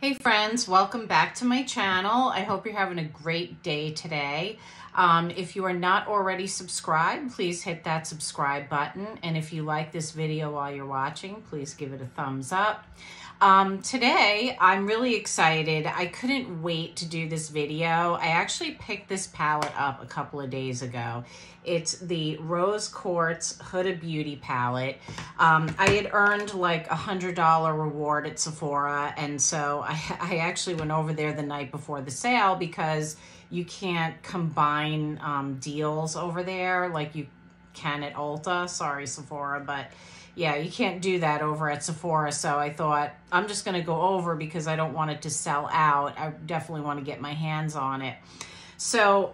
Hey friends, welcome back to my channel. I hope you're having a great day today. If you are not already subscribed, please hit that subscribe button. And if you like this video while you're watching, please give it a thumbs up. Today, I'm really excited. I couldn't wait to do this video. I actually picked this palette up a couple of days ago. It's the Rose Quartz Huda Beauty palette. I had earned like $100 reward at Sephora, and so I actually went over there the night before the sale because you can't combine deals over there like you can at Ulta. Sorry, Sephora, but yeah, you can't do that over at Sephora. So I thought I'm just going to go over because I don't want it to sell out. I definitely want to get my hands on it. So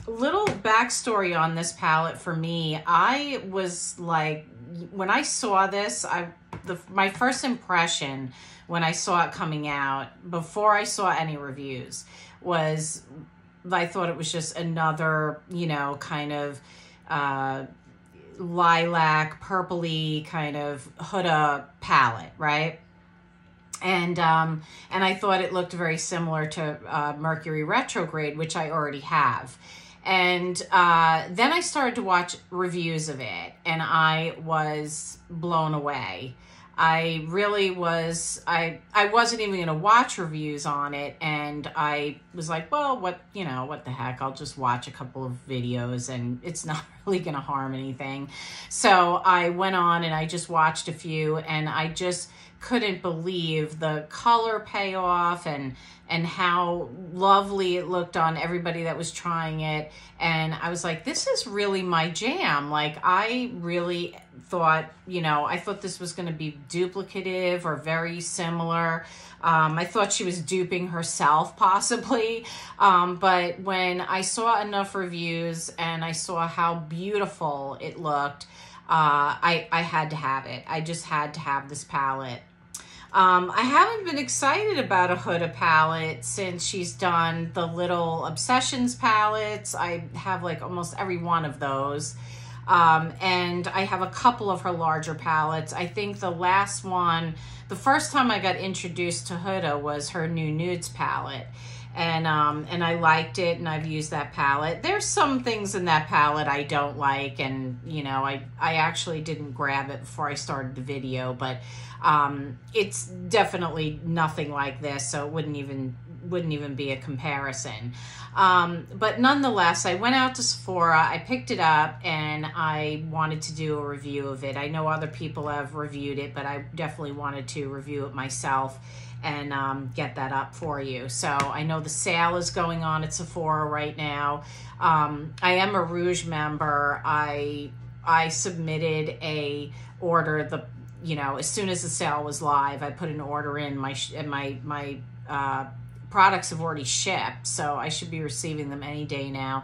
little backstory on this palette for me. I was like, when I saw this, my first impression when I saw it coming out, before I saw any reviews, was I thought it was just another, you know, kind of lilac, purpley kind of Huda palette, right? And I thought it looked very similar to Mercury Retrograde, which I already have. And then I started to watch reviews of it, and I was blown away. I really was, I wasn't even going to watch reviews on it, and I was like, well, what the heck, I'll just watch a couple of videos and it's not really going to harm anything. So I went on and I just watched a few, and I just couldn't believe the color payoff and how lovely it looked on everybody that was trying it. And I was like, this is really my jam. Like, I really thought, I thought this was going to be duplicative or very similar. I thought she was duping herself possibly. But when I saw enough reviews and I saw how beautiful it looked, I had to have it. I just had to have this palette. I haven't been excited about a Huda palette since she's done the little Obsessions palettes. I have like almost every one of those. And I have a couple of her larger palettes. I think the last one, the first time I got introduced to Huda was her new Nudes palette. And I liked it, and I've used that palette. There's some things in that palette I don't like, and I actually didn't grab it before I started the video, but it's definitely nothing like this, so it wouldn't even be a comparison. But nonetheless, I went out to Sephora, I picked it up, and I wanted to do a review of it. I know other people have reviewed it, but I definitely wanted to review it myself and get that up for you. So I know the sale is going on at Sephora right now. I am a Rouge member. I submitted a order as soon as the sale was live. I put an order in. My products have already shipped, so I should be receiving them any day now.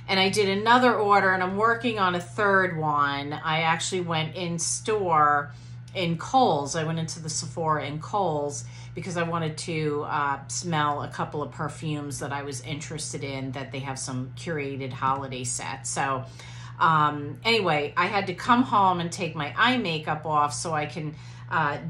And I did another order, and I'm working on a third one. I actually went in store in Kohl's. I went into the Sephora in Kohl's because I wanted to smell a couple of perfumes that I was interested in, that they have some curated holiday sets. So anyway, I had to come home and take my eye makeup off so I can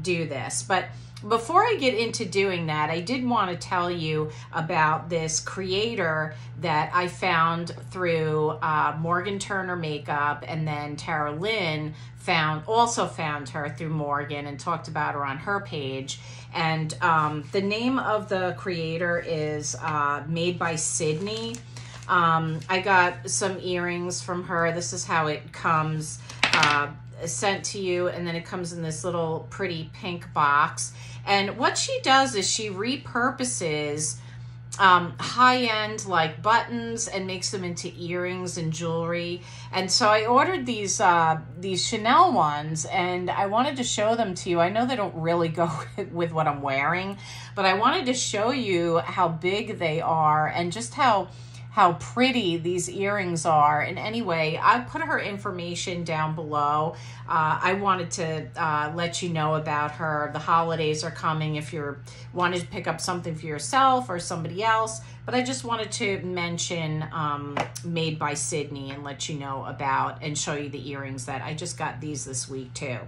do this. But before I get into doing that, I did want to tell you about this creator that I found through Morgan Turner Makeup, and then Tara Lynn also found her through Morgan and talked about her on her page. And the name of the creator is Made by Sydney. I got some earrings from her. This is how it comes sent to you, and then it comes in this little pretty pink box. And what she does is she repurposes high-end like buttons and makes them into earrings and jewelry. And so I ordered these Chanel ones, and I wanted to show them to you. I know they don't really go with what I'm wearing, but I wanted to show you how big they are and just how pretty these earrings are. And anyway, I put her information down below. I wanted to let you know about her. The holidays are coming if you're wanting to pick up something for yourself or somebody else. But I just wanted to mention Made by Sydney and let you know about and show you the earrings that I just got these this week too.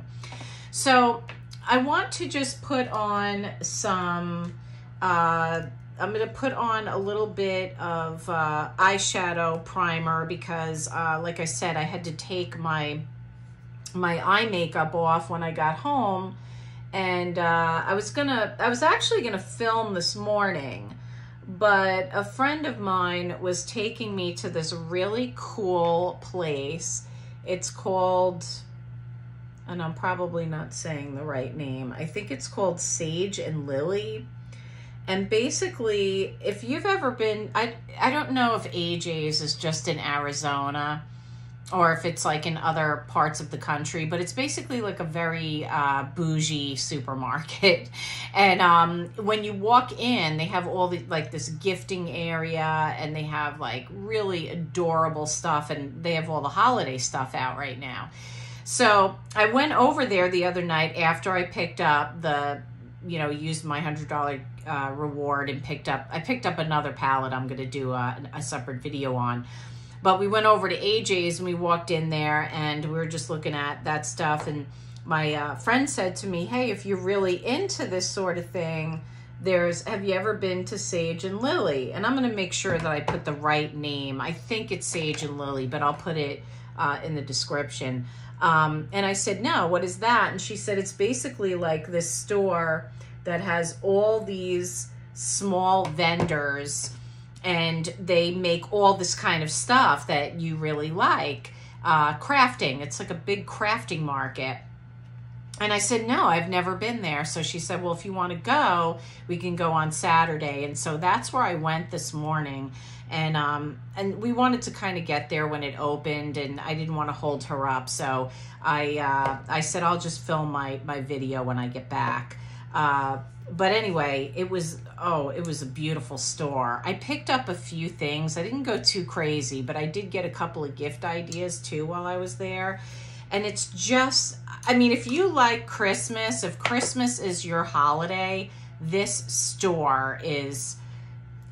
So I want to just put on some I'm going to put on a little bit of eyeshadow primer because, like I said, I had to take my eye makeup off when I got home, and I was actually gonna film this morning, but a friend of mine was taking me to this really cool place. It's called, and I'm probably not saying the right name, I think it's called Sage and Lily. And basically, if you've ever been, I don't know if AJ's is just in Arizona or if it's like in other parts of the country, but it's basically like a very bougie supermarket. And when you walk in, they have all the, like this gifting area, and they have like really adorable stuff, and they have all the holiday stuff out right now. So I went over there the other night after I picked up the, used my $100 reward and I picked up another palette I'm going to do a separate video on. But we went over to AJ's and we walked in there and we were just looking at that stuff. And my friend said to me, hey, if you're really into this sort of thing, have you ever been to Sage and Lily? And I'm going to make sure that I put the right name. I think it's Sage and Lily, but I'll put it in the description. And I said, no, what is that? And she said, it's basically like this store that has all these small vendors, and they make all this kind of stuff that you really like. Crafting, it's like a big crafting market. And I said, no, I've never been there. So she said, well, if you want to go, we can go on Saturday. And so that's where I went this morning. And we wanted to kind of get there when it opened, and I didn't want to hold her up. So I said, I'll just film my video when I get back. But anyway, it was a beautiful store. I picked up a few things. I didn't go too crazy, but I did get a couple of gift ideas too while I was there. And it's just, I mean, if you like Christmas, if Christmas is your holiday, this store is,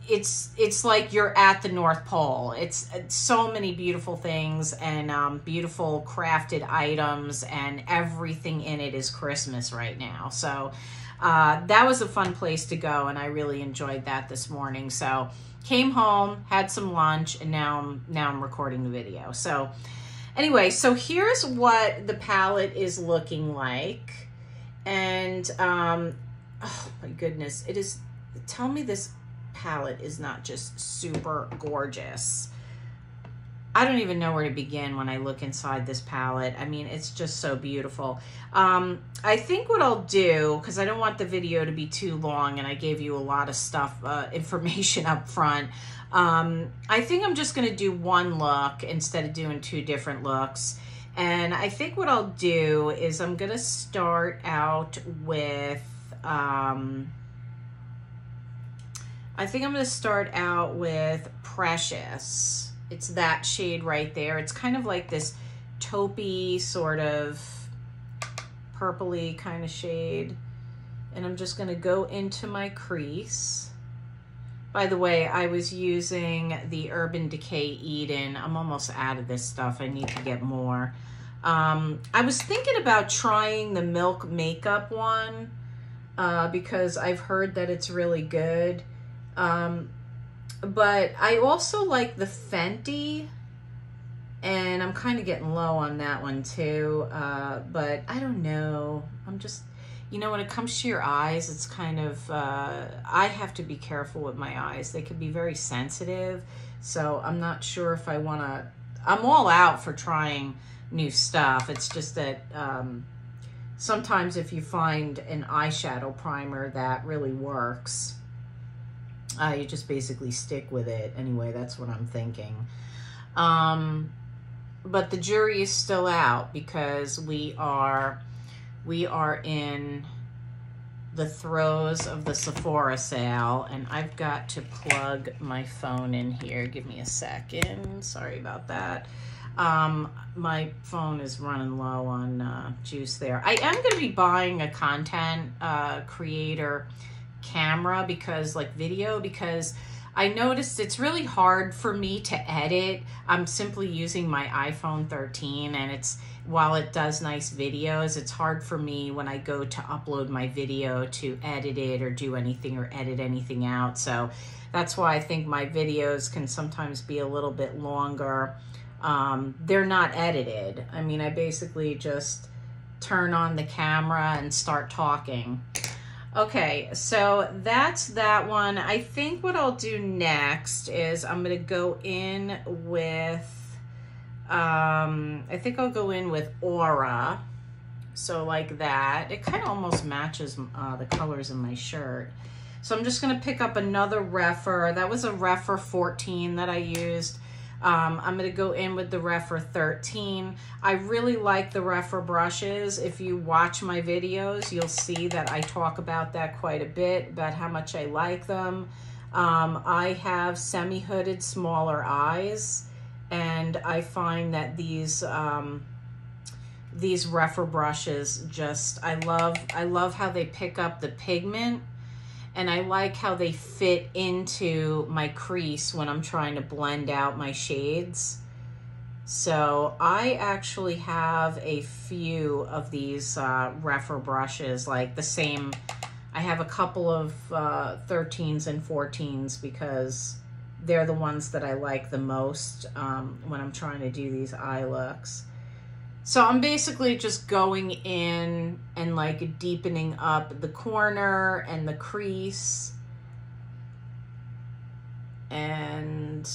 it's like you're at the North Pole. It's so many beautiful things and beautiful crafted items, and everything in it is Christmas right now. So that was a fun place to go, and I really enjoyed that this morning. So came home, had some lunch, and now I'm recording the video. So anyway, so here's what the palette is looking like. And oh my goodness, it is, tell me this palette is not just super gorgeous. I don't even know where to begin when I look inside this palette. I mean, it's just so beautiful. I think what I'll do, because I don't want the video to be too long and I gave you a lot of stuff, information up front, I think I'm just going to do one look instead of doing two different looks. And I think what I'll do is I'm going to start out with, I think I'm going to start out with Precious. It's that shade right there. It's kind of like this taupey sort of purpley kind of shade. And I'm just going to go into my crease. By the way, I was using the Urban Decay Eden. I'm almost out of this stuff. I need to get more. I was thinking about trying the Milk Makeup one because I've heard that it's really good. But I also like the Fenty, and I'm kind of getting low on that one too. But I don't know. I'm just, when it comes to your eyes, it's kind of, I have to be careful with my eyes. They can be very sensitive. So I'm not sure if I want to, I'm all out for trying new stuff. It's just that sometimes if you find an eyeshadow primer that really works, you just basically stick with it. Anyway, that's what I'm thinking. But the jury is still out because we are in the throes of the Sephora sale, and I've got to plug my phone in here. Give me a second. Sorry about that. My phone is running low on juice there. I am going to be buying a content creator camera, because like video, because I noticed it's really hard for me to edit. I'm simply using my iPhone 13, and while it does nice videos, it's hard for me when I go to upload my video to edit it or do anything or edit anything out. So that's why I think my videos can sometimes be a little bit longer. They're not edited. I mean, I basically just turn on the camera and start talking. Okay, so that's that one. I think what I'll do next is I'm going to go in with, I think I'll go in with Aura. So like that. It kind of almost matches the colors in my shirt. So I'm just going to pick up another Rephr. That was a Rephr 14 that I used. I'm going to go in with the Rephr 13. I really like the Rephr brushes. If you watch my videos, you'll see that I talk about that quite a bit, about how much I like them. I have semi-hooded smaller eyes, and I find that these Rephr brushes just, I love how they pick up the pigment. And I like how they fit into my crease when I'm trying to blend out my shades. So I actually have a few of these Rephr brushes, like the same. I have a couple of 13s and 14s because they're the ones that I like the most when I'm trying to do these eye looks. So I'm basically just going in and like deepening up the corner and the crease. And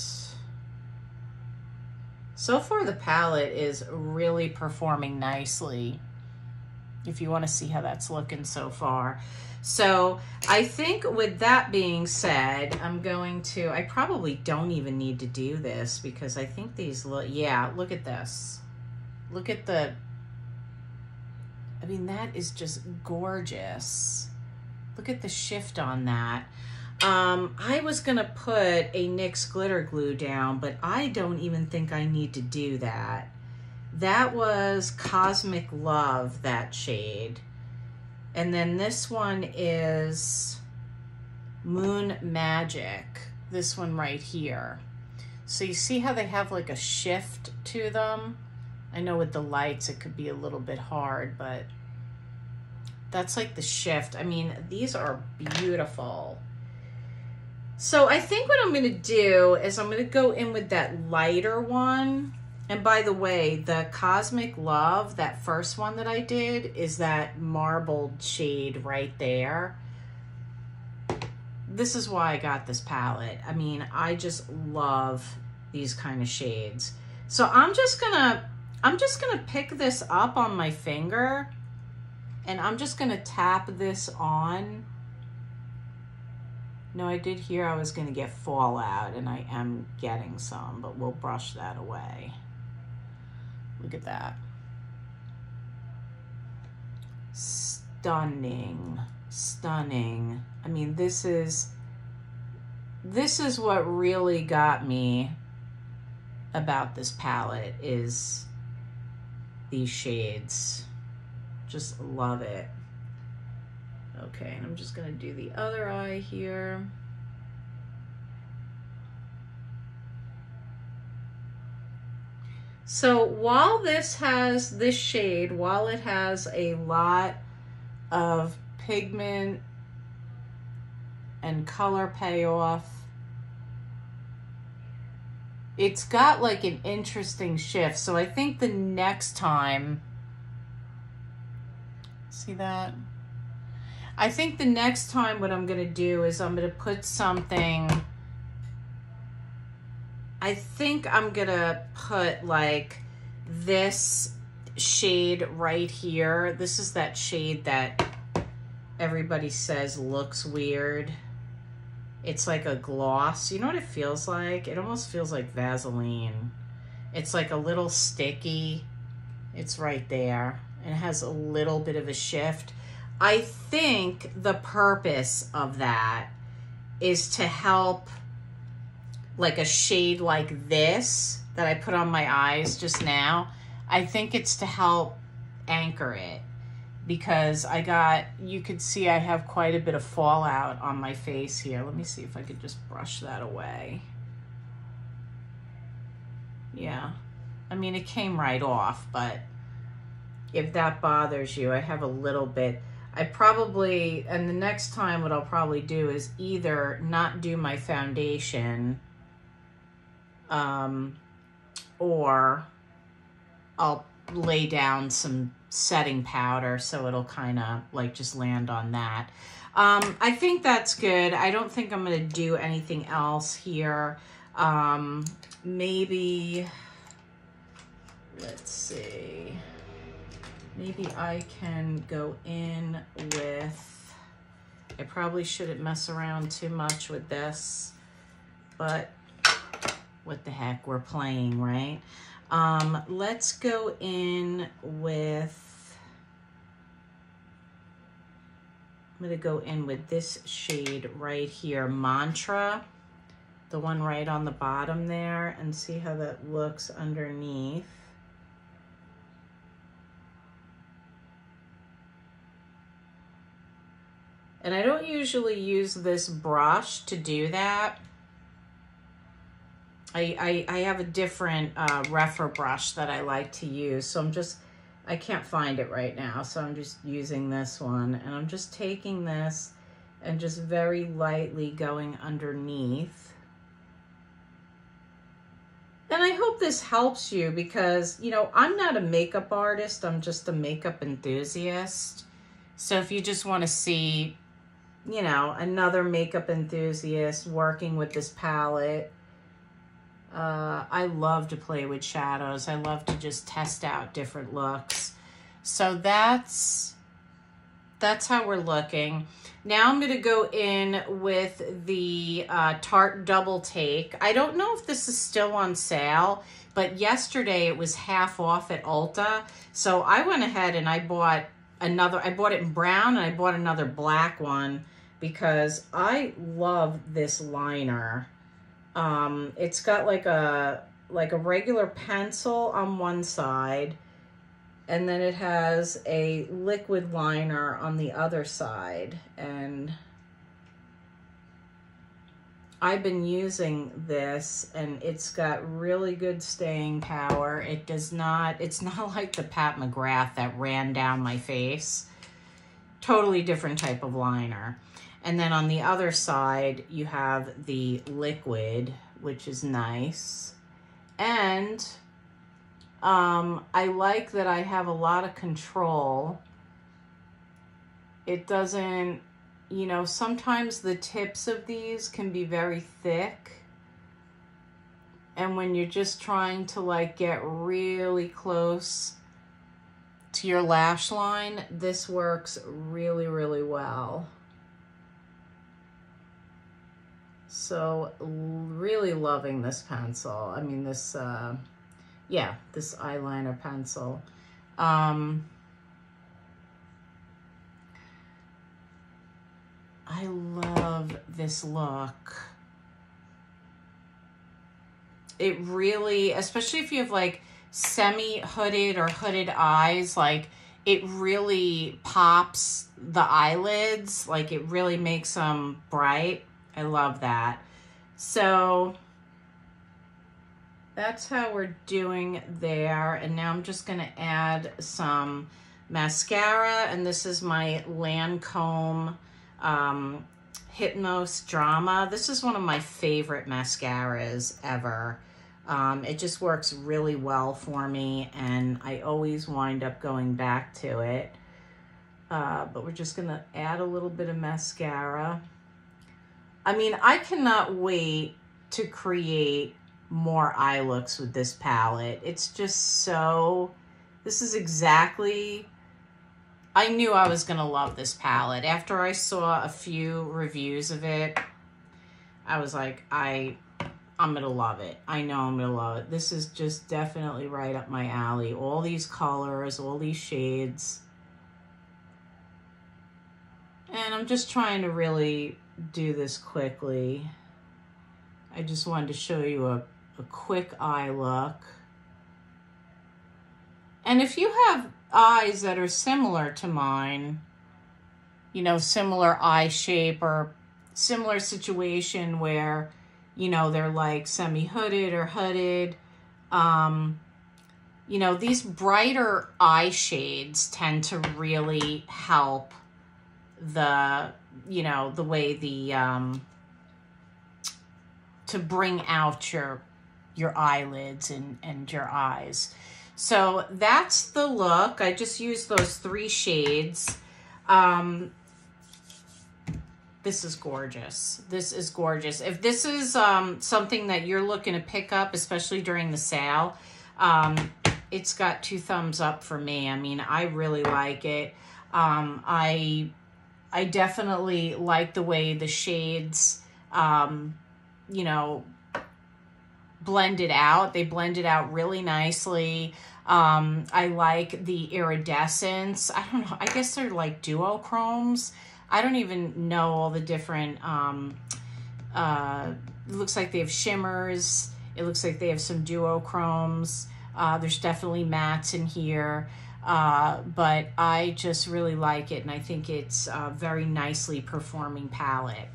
so far the palette is really performing nicely, if you want to see how that's looking so far. So I think with that being said, I'm going to, I probably don't even need to do this because I think these look, yeah, look at this. Look at the, I mean, that is just gorgeous. Look at the shift on that. I was going to put a NYX glitter glue down, but I don't even think I need to do that. That was Cosmic Love, that shade. And then this one is Moon Magic, this one right here. So you see how they have like a shift to them? I know with the lights it could be a little bit hard, but that's like the shift. I mean, these are beautiful. So I think what I'm going to do is I'm going to go in with that lighter one. And by the way, the Cosmic Love, that first one that I did, is that marbled shade right there. This is why I got this palette. I mean, I just love these kind of shades. So I'm just gonna pick this up on my finger, and I'm just gonna tap this on. No, I did hear I was gonna get fallout, and I am getting some, but we'll brush that away. Look at that. Stunning, stunning. I mean, this is what really got me about this palette, is these shades. Just love it. Okay, and I'm just gonna do the other eye here. So while this has this shade, while it has a lot of pigment and color payoff, it's got like an interesting shift. So I think the next time, see that? I think the next time what I'm gonna do is I'm gonna put something, I think I'm gonna put like this shade right here. This is that shade that everybody says looks weird. It's like a gloss. You know what it feels like? It almost feels like Vaseline. It's like a little sticky. It's right there. And it has a little bit of a shift. I think the purpose of that is to help, like a shade like this that I put on my eyes just now. I think it's to help anchor it, because you could see I have quite a bit of fallout on my face here. Let me see if I could just brush that away. Yeah, I mean, it came right off, but if that bothers you, I have a little bit. And the next time what I'll probably do is either not do my foundation, or I'll lay down some setting powder so it'll kind of like just land on that. I think that's good. I don't think I'm going to do anything else here. Maybe, let's see. Maybe I can go in with, I probably shouldn't mess around too much with this, but what the heck, we're playing, right? Let's go in with, I'm gonna go in with this shade right here, Mantra, the one right on the bottom there, and see how that looks underneath. And I don't usually use this brush to do that. I have a different refer brush that I like to use. So I can't find it right now. So I'm just using this one. And I'm just taking this and just very lightly going underneath. And I hope this helps you because, you know, I'm not a makeup artist. I'm just a makeup enthusiast. So if you just want to see, you know, another makeup enthusiast working with this palette. I love to play with shadows. I love to just test out different looks. So that's how we're looking. Now I'm going to go in with the Tarte Double Take. I don't know if this is still on sale, but yesterday it was half off at Ulta. So I went ahead and I bought it in brown and I bought another black one because I love this liner. It's got like a regular pencil on one side, and then it has a liquid liner on the other side. And I've been using this and it's got really good staying power. It's not like the Pat McGrath that ran down my face. Totally different type of liner. And then on the other side, you have the liquid, which is nice. And I like that I have a lot of control. It doesn't, you know, sometimes the tips of these can be very thick. And when you're just trying to like get really close to your lash line, this works really, really well. So really loving this pencil. I mean, this, yeah, this eyeliner pencil. I love this look. It really, especially if you have like semi-hooded or hooded eyes, like it really pops the eyelids. Like it really makes them bright. I love that. So that's how we're doing there. And now I'm just going to add some mascara. And this is my Lancome Hypnose Drama. This is one of my favorite mascaras ever. It just works really well for me. And I always wind up going back to it. But we're just going to add a little bit of mascara. I mean, I cannot wait to create more eye looks with this palette. It's just so, this is exactly, I knew I was going to love this palette. After I saw a few reviews of it, I was like, I'm going to love it. I know I'm going to love it. This is just definitely right up my alley. All these colors, all these shades. And I'm just trying to really do this quickly. I just wanted to show you a quick eye look. And if you have eyes that are similar to mine, you know, similar eye shape or similar situation where, you know, they're like semi-hooded or hooded. You know, these brighter eye shades tend to really help the, you know, the way the, to bring out your eyelids and your eyes. So that's the look. I just used those 3 shades. This is gorgeous. This is gorgeous. If this is something that you're looking to pick up, especially during the sale, it's got 2 thumbs up for me. I mean, I really like it. I definitely like the way the shades, you know, blended out. They blended out really nicely. I like the iridescence. I don't know. I guess they're like duochromes. I don't even know all the different, it looks like they have shimmers. It looks like they have some duochromes. There's definitely mattes in here. But I just really like it, and I think it's a very nicely performing palette.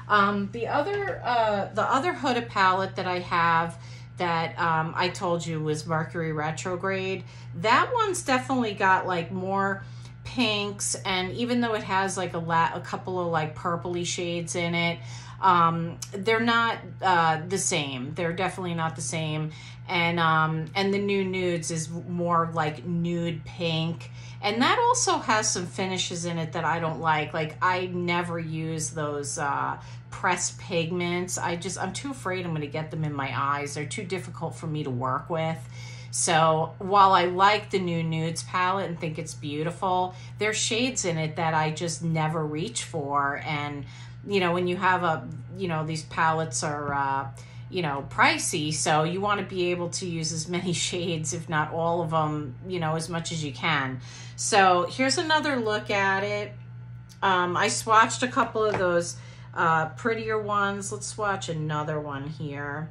The other Huda palette that I have that I told you was Mercury Retrograde, that one's definitely got like more pinks, and even though it has like a couple of like purpley shades in it, they're not the same. They're definitely not the same. And the new nudes is more like nude pink, and that also has some finishes in it that I don't like. Like, I never use those pressed pigments. I'm too afraid I'm going to get them in my eyes. They're too difficult for me to work with. So while I like the new nudes palette and think it's beautiful, there's shades in it that I just never reach for. And, you know, when you have these palettes are, you know, pricey, so you want to be able to use as many shades, if not all of them, you know, as much as you can. So here's another look at it. I swatched a couple of those prettier ones. Let's swatch another one here.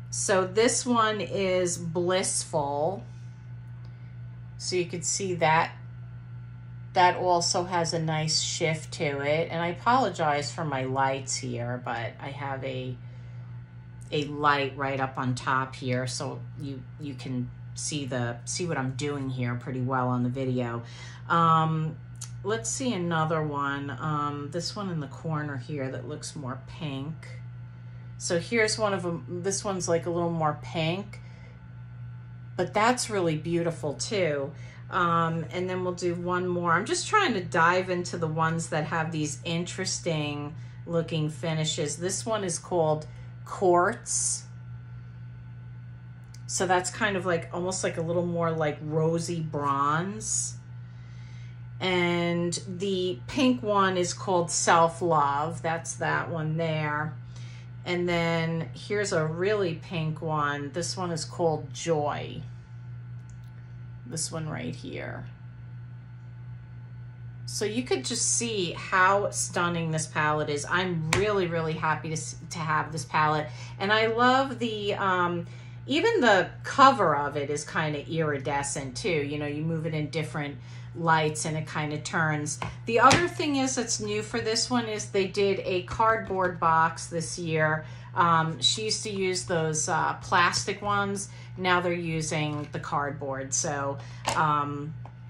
So this one is Blissful. So you can see that also has a nice shift to it. And I apologize for my lights here, but I have a light right up on top here, so you can see what I'm doing here pretty well on the video. Let's see another one. This one in the corner here that looks more pink. So here's one of them. This one's like a little more pink, but that's really beautiful too. And then we'll do one more. I'm just trying to dive into the ones that have these interesting looking finishes. This one is called Quartz. So that's kind of like almost like a little more like rosy bronze. And the pink one is called Self-Love. That's that one there. And then here's a really pink one. This one is called Joy. This one right here. So you could just see how stunning this palette is. I'm really, really happy to have this palette. And I love the, even the cover of it is kind of iridescent too. You know, you move it in different lights and it kind of turns. The other thing is that's new for this one is they did a cardboard box this year. She used to use those plastic ones. Now they're using the cardboard. So,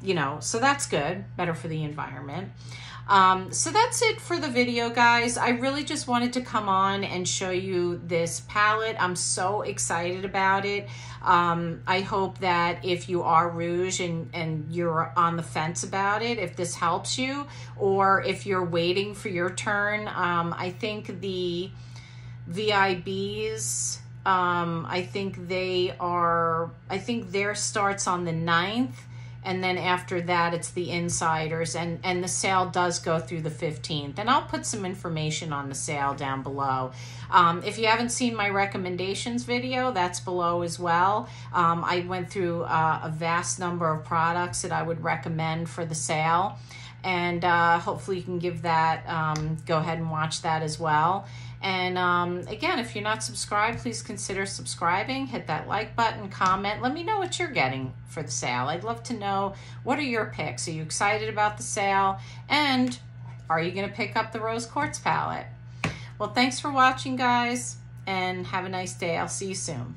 you know, so that's good, better for the environment. So that's it for the video, guys. I really just wanted to come on and show you this palette. I'm so excited about it. I hope that if you are rouge and you're on the fence about it, if this helps you, or if you're waiting for your turn, I think the VIBs, I think theirs starts on the 9th. And then after that, it's the Insiders, and the sale does go through the 15th. And I'll put some information on the sale down below. If you haven't seen my recommendations video, that's below as well. I went through a vast number of products that I would recommend for the sale. And hopefully you can give that, go ahead and watch that as well. And again, if you're not subscribed, please consider subscribing. Hit that like button, comment. Let me know what you're getting for the sale. I'd love to know, what are your picks? Are you excited about the sale? And are you going to pick up the Rose Quartz palette? Well, thanks for watching, guys, and have a nice day. I'll see you soon.